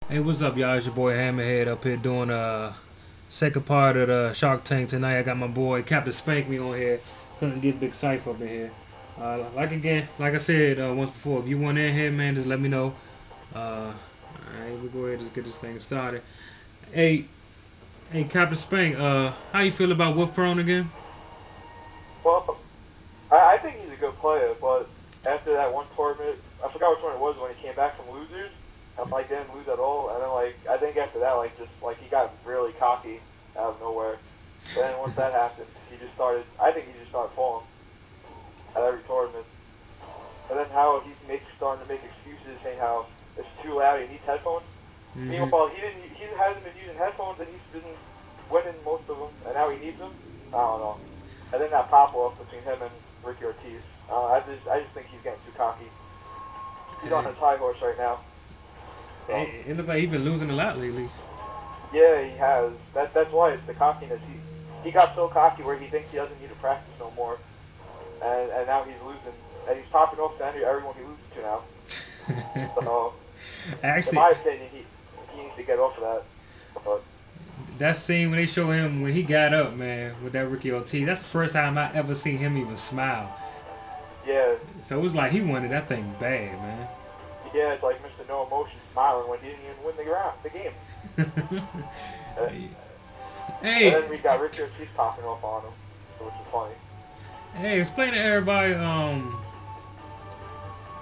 Hey, what's up, y'all? It's your boy Hammerhead up here doing second part of the Shark Tank tonight. I got my boy Captain Spank me on here. Couldn't get Big Cypher up in here. Like I said once before, if you want in here, man, just let me know. Alright, we go ahead and just get this thing started. Hey, hey, Captain Spank, how you feel about wolfkrone again? Well, I think he's a good player, but after that one tournament, I forgot which one it was when he came back from losers, and like didn't lose at all, and then like I think after that, like just like he got really cocky out of nowhere. Then once that happened, he just started. I think he just started falling at every tournament, and then how he's starting to make excuses saying how it's too loud, he needs headphones. Mm-hmm. Meanwhile, he hasn't been using headphones, and he's been winning most of them, and now he needs them. I don't know. And then that pop off between him and Ricky Ortiz. I just think he's getting too cocky. He's on Hey, his high horse right now. So hey, it looks like he's been losing a lot lately. yeah, he has. That's why it's the cockiness. He got so cocky where he thinks he doesn't need to practice no more, and now he's losing, and he's popping off to everyone he loses to now. So in Actually, my opinion, he needs to get off of that. But that scene when they show him when he got up, man, with that Ricky Ortiz, that's the first time I ever seen him even smile. yeah, So it was like he wanted that thing bad, man. yeah, it's like Mr. No Emotion smiling when he didn't even win the game. Uh, and Hey, then we got Ricky Ortiz popping off on him, which is funny. hey, explain to everybody.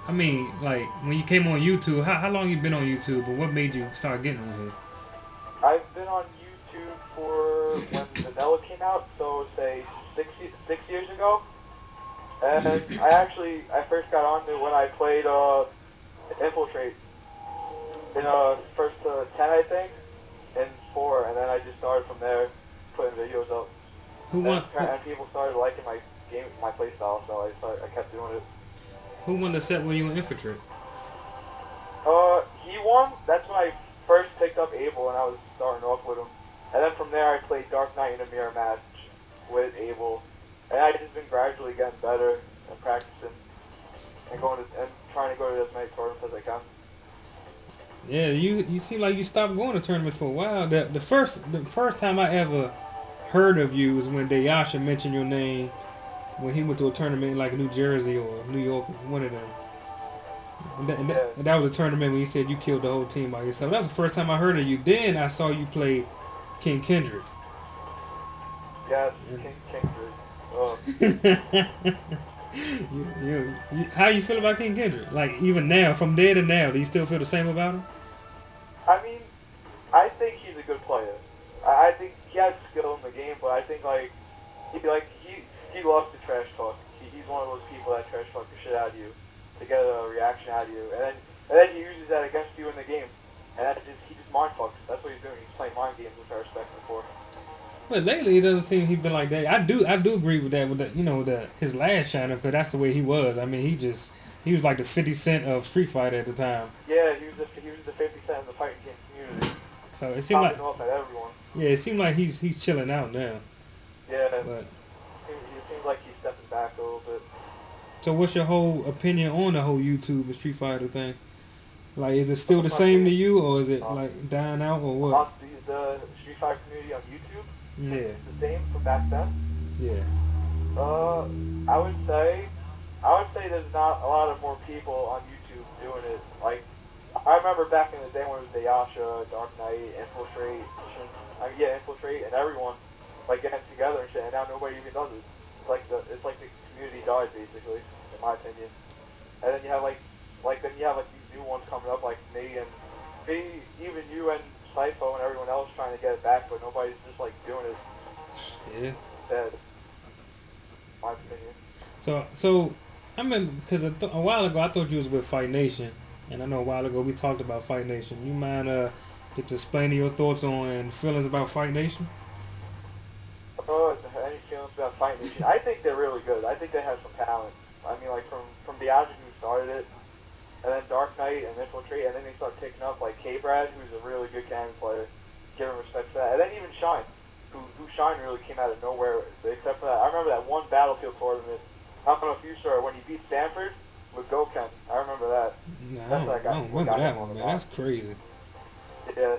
I mean, like when you came on YouTube, how long you been on YouTube, and what made you start getting on here? I've been on YouTube for when Vanilla came out, so say 6 years ago. And I first got on it when I played Infiltrate in first to 10 I think in 4, and then I just started from there putting videos up. Who And won? Who, and people started liking my play style, so I kept doing it. who won the set when you were infiltrate? He won. That's when I first picked up Abel, and I was starting off with him. And then from there, I played Dark Knight in a mirror match with Abel, and I just been gradually getting better and practicing and trying to go to as many tournaments as I can. Yeah, you seem like you stopped going to tournaments for a while. The first time I ever heard of you was when Dayasha mentioned your name when he went to a tournament in like New Jersey or New York, one of them. Yeah, And that was a tournament when you said you killed the whole team by yourself. That was the first time I heard of you. Then I saw you play King Kendrick. yes, King Drew. How you feel about King Kendrick? Like even now, from there to now, do you still feel the same about him? I mean, I think he's a good player. I think he has skill in the game, but I think he loves to trash talk. He's one of those people that trash talk the shit out of you to get a reaction out of you, and then he uses that against you in the game, and he just mind fucks. That's what he's doing. He's playing mind games, which I respect him for. But lately, it doesn't seem he's been like that. I do agree with that. With the, his last channel, because that's the way he was. I mean, he was like the 50 Cent of Street Fighter at the time. Yeah, he was the 50 Cent in the fighting game community, So it seemed like popping off at everyone. yeah, it seemed like he's chilling out now. Yeah, But it seems like he's stepping back a little bit. so, what's your whole opinion on the whole YouTube and Street Fighter thing? Like, is it still the My same to opinion you, or is it uh, like dying out, or what? about the Street Fighter community on YouTube, since Yeah, it's the same from back then. yeah. Uh, I would say, I would say there's not a lot of more people on YouTube doing it. Like, I remember back in the day when it was Dayasha, Dark Knight, Infiltrate, Infiltrate, and everyone like getting together and shit. And now nobody even does it. It's like the community died basically, in my opinion. And then you have like these new ones coming up like even you and Cypho and everyone else trying to get it back, but nobody's just like doing it Yeah. instead. In my opinion. So I mean, because a while ago I thought you was with Fight Nation, and I know a while ago we talked about Fight Nation. You mind just explaining your thoughts on and feelings about Fight Nation? Oh, any feelings about Fight Nation? I think they're really good. I think they have some talent. I mean, like from Diageo who started it, and then Dark Knight and Infiltrate, and then they start picking up like K Brad, who's a really good cannon player. Give him respect for that, and then even Shine, who Shine really came out of nowhere. Except for that, I remember that one Battlefield tournament. I don't know if you saw it when he beat Stanford with Goken. I remember that. Nah, That's I don't what remember got him that on one, the man. map. That's crazy. Yeah.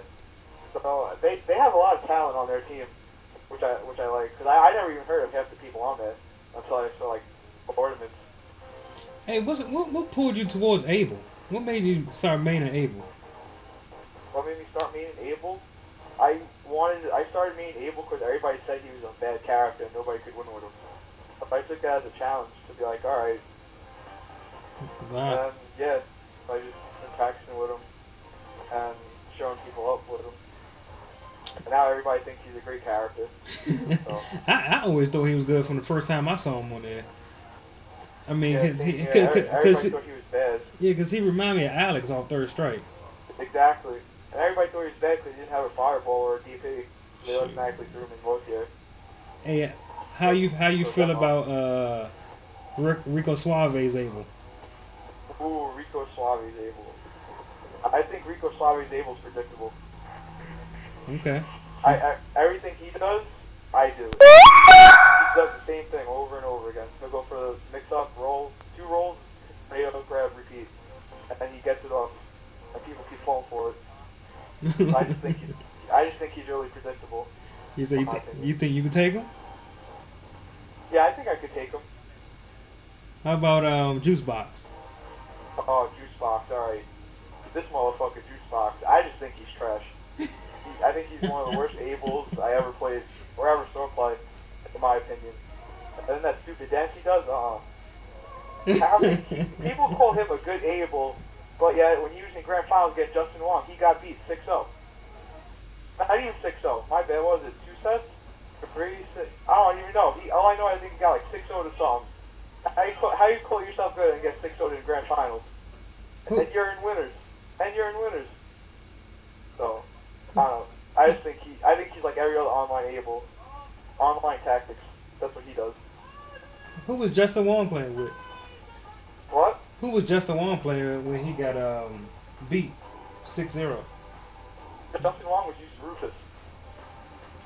So they have a lot of talent on their team, which I like because I never even heard of half the people on there until I saw like ornaments. Hey, what pulled you towards Abel? What made you start maining Abel? What made me start meeting Abel? I started meeting Abel because everybody said he was a bad character and nobody could win with him. So I took that as a challenge to be like, all right, Wow. and yeah, I just been practicing with him and showing people up with him. And now everybody thinks he's a great character. So I always thought he was good from the first time I saw him on there. I mean, yeah, same here. Everybody thought he was bad. yeah, cause he reminded me of Alex off Third Strike. Exactly. And everybody thought he was bad because he didn't have a fireball or a DP. So they Shoot. automatically threw him in both here. Hey, how you So feel that off. about Rico Suave's Abel? Ooh, Rico Suave is able. I think Rico Suave is able is predictable. Okay. Everything he does, I do. He does the same thing over and over again. He'll go for the mix-up, roll, two rolls, tomato, grab, repeat, and then he gets it off, and people keep falling for it. So I just think he's really predictable, You say in my opinion. you think you can take him? Yeah, I think I could take him. How about Juicebox? Oh, Juicebox, alright. This motherfucker Juicebox, I just think he's trash. I think he's one of the worst Ables I ever played, or ever saw play, in my opinion. And then that stupid dance he does, how can people call him a good Able, but yet when he was in grand finals against Justin Wong, he got beat 6-0. Not even 6-0. My bad. What was it? 2 sets? Or 3? 6? I don't even know. All I know, I think he got like 6-0 to some. How you call yourself good and get 6-0 to the grand finals? Who? And you're in winners. And you're in winners. So I don't know. I think he's like every other online Able. Online tactics. That's what he does. Who was Justin Wong playing with? What? Who was Justin Wong playing when he got beat 6-0? Justin Wong was used Rufus.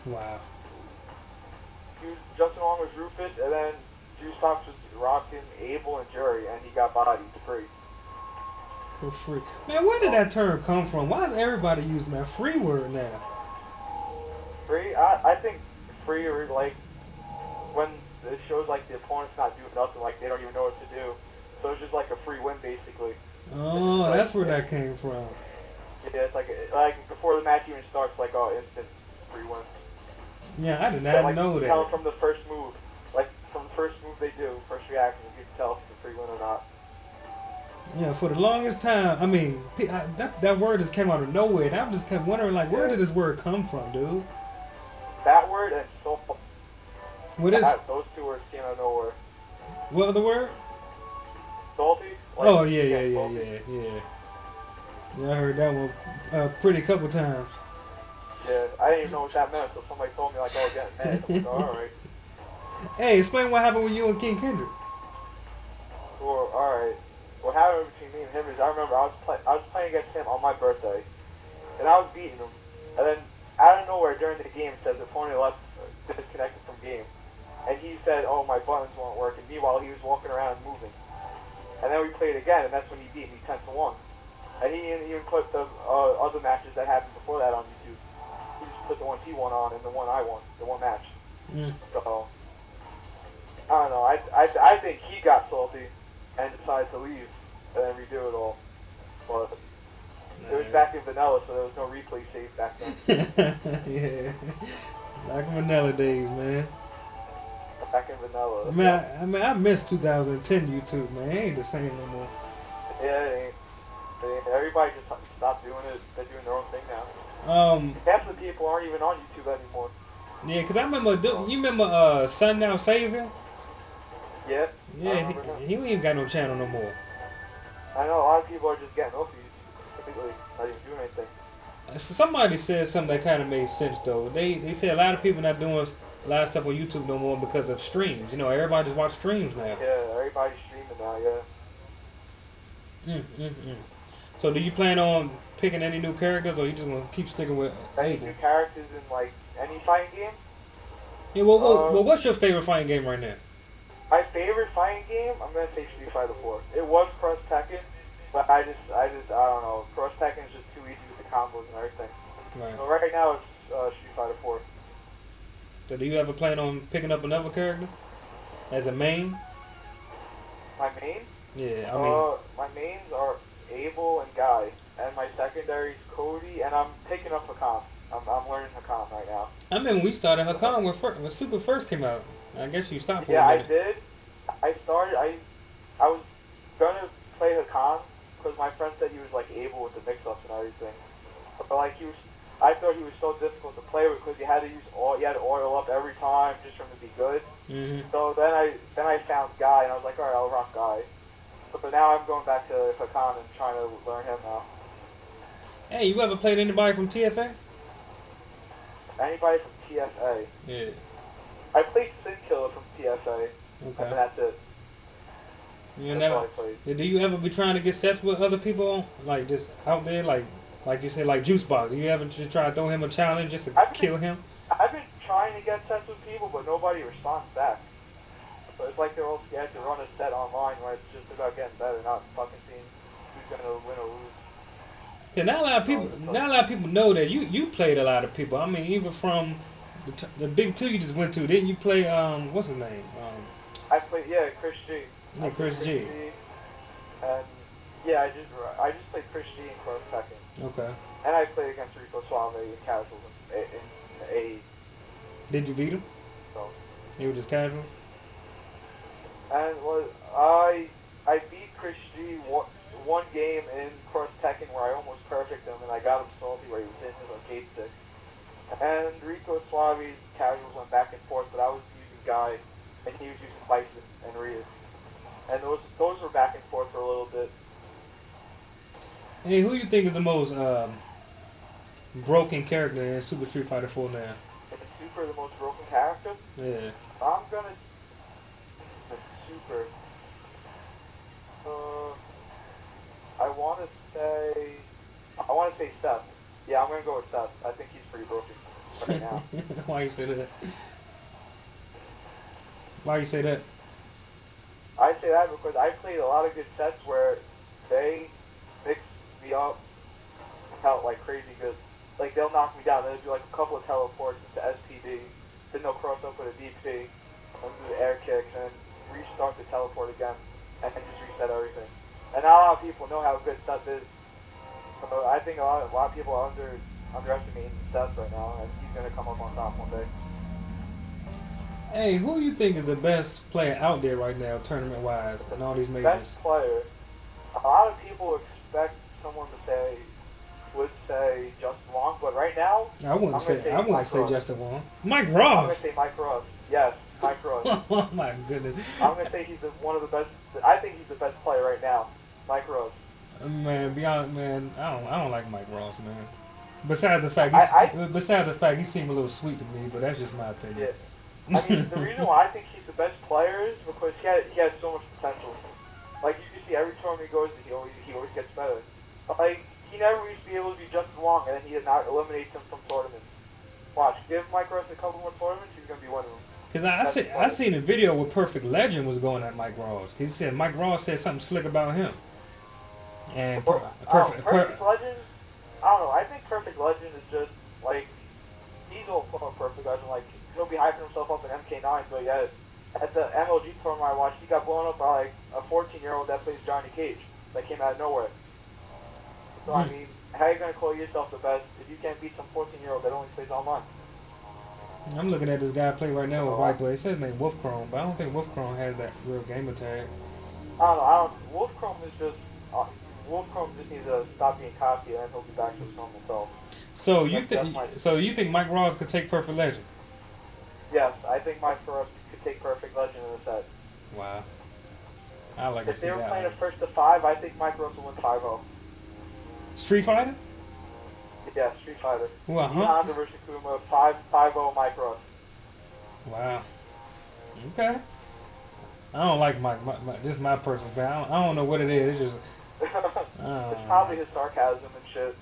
Wow. Justin Wong was Rufus, and then Juicebox was rocking Abel and Jerry, and he got bodied free. For free. Man, where did that term come from? Why is everybody using that free word now? Free? I think free or like when it shows like the opponent's not doing nothing, like they don't even know what to do. So it's just like a free win basically. It's just Oh, like that's where that came from. yeah, it's like before the match even starts, like oh instant free win. Yeah, I did So, not like you know can tell that. from the first move, like from the first move they do, first reaction, you can tell if it's a free win or not. Yeah, for the longest time, I mean, that word just came out of nowhere, and I'm just kept wondering, like, where Yeah, did this word come from, dude? that word and so What is? those two words came out of nowhere. What other word? Salty, like Oh yeah, yeah, getting yeah, salty. yeah, yeah. Yeah, I heard that one pretty couple times. Yeah, I didn't even know what that meant until somebody told me like, oh, getting mad. I'm like, oh, all right, Hey, explain what happened with you and King Kendrick. cool, all right. What happened between me and him is I remember I was playing against him on my birthday, and I was beating him, and then out of nowhere during the game it says the opponent left disconnected from game, and he said, oh, my buttons weren't working. Meanwhile, he was walking around and moving, and then we played again, and that's when he beat me 10-1. And he didn't even put the other matches that happened before that on YouTube. He just put the ones he won on and the one I won, the one match. Mm. So I don't know. I think he got salty and decided to leave and then redo it all. But it was back in vanilla, so there was no replay saved back then. Yeah, like vanilla days, man. Back in vanilla. Man, I miss 2010 YouTube, man. It ain't the same no more. Yeah, it ain't. Everybody just stopped doing it. They're doing their own thing now. Um, Half the people aren't even on YouTube anymore. yeah, cause I remember, So you remember Sun Now Savior? yeah, I Yeah, remember him. he ain't even got no channel no more. I know a lot of people are just getting off of YouTube completely, not even doing anything. Somebody said something that kind of made sense though. They said a lot of people not doing a lot of stuff on YouTube no more because of streams. You know, everybody just watch streams now. Yeah, everybody's streaming now. Yeah. Mm. So do you plan on picking any new characters, or you just gonna keep sticking with Any Abel? new characters in like any fighting game? Yeah. Well, Uh, what's your favorite fighting game right now? my favorite fighting game, I'm gonna say Street Fighter 4. It was Cross Tekken, but I don't know. Cross Tekken is just too easy with the combos and everything. Right. So right now it's Street Fighter 4. So do you ever plan on picking up another character as a main? My main? Yeah, I mean, My mains are Abel and Guy, and my secondaries Cody, and I'm picking up Hakan. I'm learning Hakan right now. I remember when we started Hakan when Super first came out. I guess you stopped for a Yeah, I minute. did. I was gonna play Hakan because my friend said he was like able with the mix-ups and everything. But like I thought he was so difficult to play with because you had to you had to oil up every time just for him to be good. Hmm. So then I found Guy and I was like, all right, I'll rock Guy. But now I'm going back to Hakan and trying to learn him now. Hey, you ever played anybody from TFA? Anybody from TFA? Yeah. I played Sin Killer from TFA, and Okay. that's it. You That's all never. I played. Do you ever be trying to get sets with other people, like just out there, like you said, like juicebox? You ever just try to throw him a challenge just to I've been kill him? I've been trying to get sets with people, but nobody responds back. So it's like they're all scared to run a set online where it's just about getting better, not fucking seeing who's gonna win or lose. Yeah, not a lot of So people. it's Not a lot of people know that you played a lot of people. I mean, even from the big two you just went to, didn't you play? What's his name? I played Chris G. I Yeah, played Chris Chris G. G. And yeah, I just played Chris G in Cross Tekken. Okay. And I played against Rico Suave in casuals in A. Did you beat him? So He was just casual. and was I beat Chris G one game in Cross Tekken where I almost perfect him and I got him salty where he was hitting his arcade stick. And Rico Suave's casuals went back and forth, but I was using Guy and he was using Bison and Rhea. And those were back and forth for a little bit. Hey, who you think is the most broken character in Super Street Fighter 4 now? And Super the most broken character. Yeah. I'm gonna the Super. Uh, I want to say Seth. Yeah, I'm gonna go with Seth. I think he's pretty broken right now. Why you say that? Why you say that? I say that because I played a lot of good sets where they mix me up out like crazy good. Like they'll knock me down, then they'll do like a couple of teleports into SPD, then they'll cross up with a DP, and do the air kicks, and restart the teleport again, and just reset everything. And not a lot of people know how good Seth is. So I think a lot of people are underestimating Seth right now, and he's gonna come up on top one day. Hey, who you think is the best player out there right now, tournament wise, The in all these majors? best player. A lot of people expect someone to say Justin Long, but right now I'm gonna say I wouldn't Mike say Ross. Justin Wong. Mike I'm gonna Ross. say Mike Ross. Yes, Mike Ross. Oh my goodness. I'm gonna say one of the best. I think he's the best player right now, Mike Ross. Man, beyond man, I don't like Mike Ross, man. I Besides the fact he seemed a little sweet to me, but that's just my opinion. yeah. I mean, the reason why I think he's the best player is because he has so much potential. Like you can see every tournament he goes to, he always gets better. Like he never used to be able to be Justin Long, and then he now eliminates him from tournaments. Watch, give Mike Ross a couple more tournaments, he's gonna be winning them. Cause That's the I player. seen a video where Perfect Legend was going at Mike Ross. He said Mike Ross said something slick about him, and Perfect Legend. I don't know. I think Perfect Legend is just like he's all for Perfect Legend. Like he'll be hyping himself up in MK9, but yet at the MLG tournament I watched, he got blown up by like a 14-year-old that plays Johnny Cage that came out of nowhere. So I mean, how are you gonna call yourself the best if you can't beat some 14-year-old that only plays online? I'm looking at this guy play right now with So White Blade. It says his name wolfkrone, but I don't think wolfkrone has that real gamer tag. I don't know. I don't. Uh, Wolfchrome just needs to stop being cocky, and he'll be back to his normal self. That's my. So you think Mike Ross could take Perfect Legend? Yes, I think Mike Ross could take Perfect Legend in the set. Wow, I like to If see they were that playing one. a first to five, I think Mike Ross will win 5-0. Street Fighter? Yeah, Street Fighter. Well, Dean huh? Honda versus Kuma, 5-0 Mike Ross. Wow. Okay. I don't like just my personal opinion. I don't know what it is. It's just It's probably his sarcasm and shit.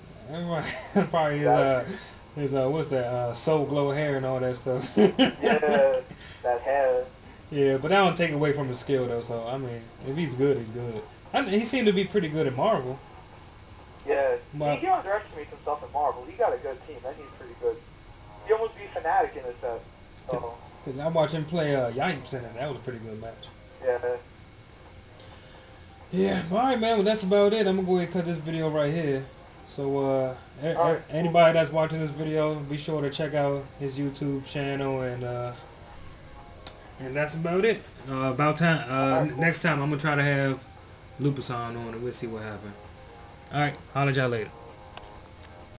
probably His attitude. his what's that soul glow hair and all that stuff. Yeah, that hair. Yeah, but that don't take away from his skill though. So I mean, if he's good, he's good. He seemed to be pretty good at Marvel. Yeah, But He underestimates himself in Marvel. He got a good team. That team's pretty good. He almost beat Fnatic in a set. So, cause I watched him play Yipes in it. That was a pretty good match. yeah. Yeah, all right, man. Well, that's about it. I'm gonna go ahead and cut this video right here. So, Alright, anybody that's watching this video, be sure to check out his YouTube channel, and that's about it. About time. Alright, cool. Next time, I'm gonna try to have Lupus on it. We'll see what happens. All right, holler at y'all later.